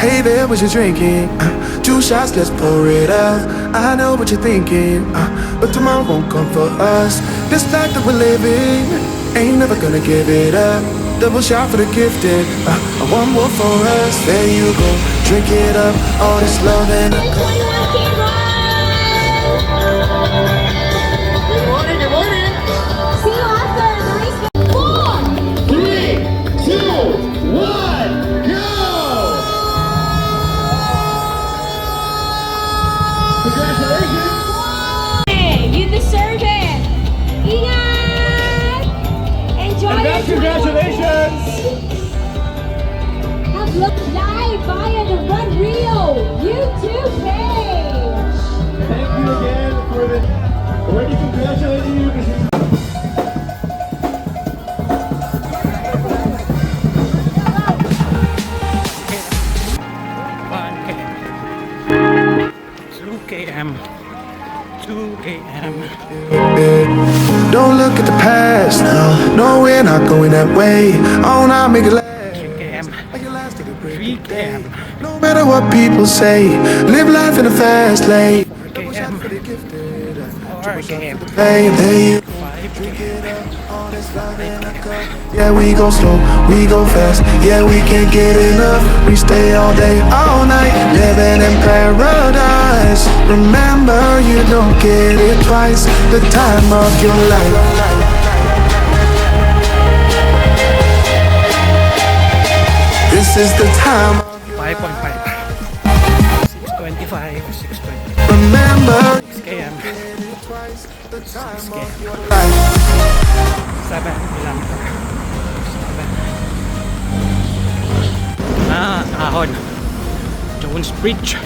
Hey there, what you drinking? 2 shots, let's pour it out. I know what you're thinking, but tomorrow won't come for us. This life that we're living, ain't never gonna give it up. Double shot for the gifted, one more for us. There you go, drink it up. All this love and congratulations! Have looked live via the Run Rio YouTube page. Thank you again for the already congratulating you. don't look at the past, no, we're not going that way. Oh, now make it last. No matter what people say, live life in a fast lane. Yeah, we go slow, we go fast. Yeah, we can't get enough. We stay all day, all night, living in paradise. Remember, you don't get it twice. The time of your life. This is the time. 5.5 625 620 Remember, 6 km 6 km 7 kilometer 7 ahon Jones Bridge.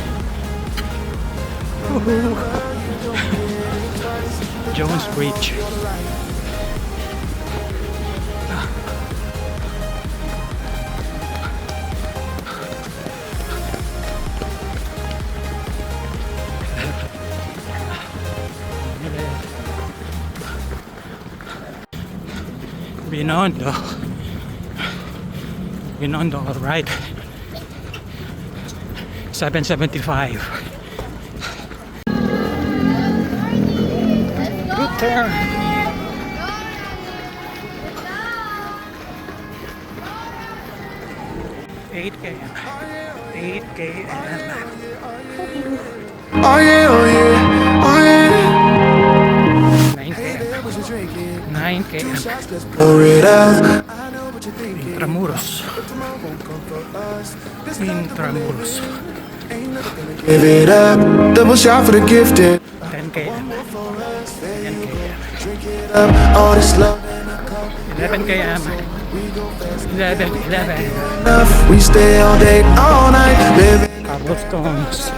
Jones Bridge. Binondo, all right. 775. Good turn. Eight km. 8 km. oh yeah, oh yeah, oh yeah. 9 km. 9 km. Pour it out. Intramuros. Intramuros. Give it up. Double shot for the gifted. 10 km. 10 km. All this love. 11 km. 11. Enough. We stay all day, all night, living. Cobblestones.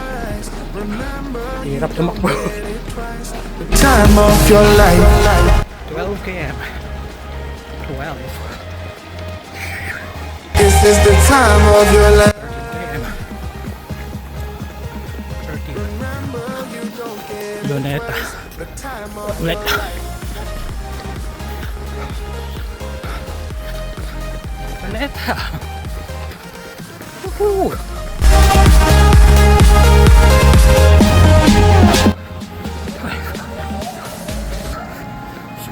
Hirap tumakbo. Time of your life. 12 km. 12. This is the time of your life. 13 km. 13. Luneta. Luneta. Luneta. Woohoo!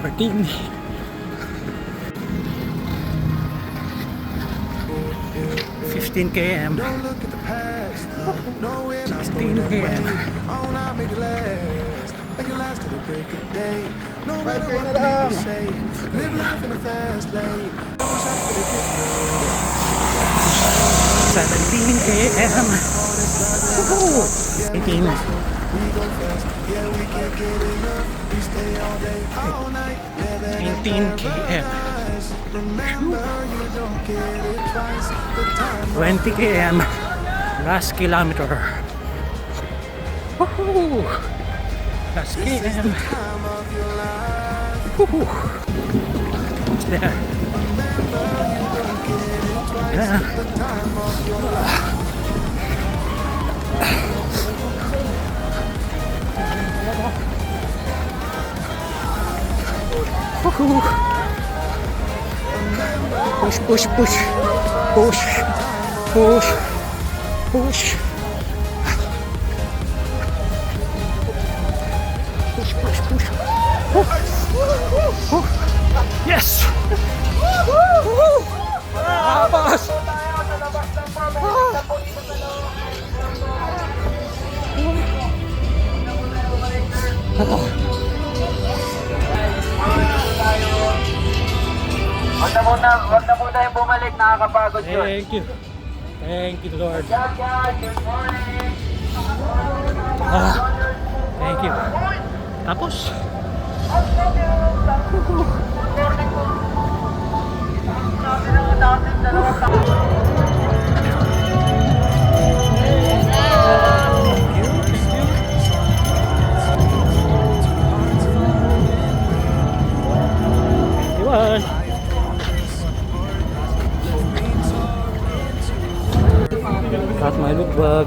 14. 15 km. 16 km. Seventeen km. 18. 19 km. 20 km. Last kilometer. Woohoo! Last km. Woohoo! It's there. Yeah. Woohoo! Push, push, push, push, push. Push. Push, push, push. Yes! Labas! Wag na muna yung bumalik, nakakapagod yun. Thank you. Thank you, Lord. Good morning. Thank you. Tapos, iwan. Got my look bag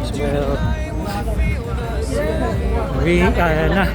as well. Ayan na.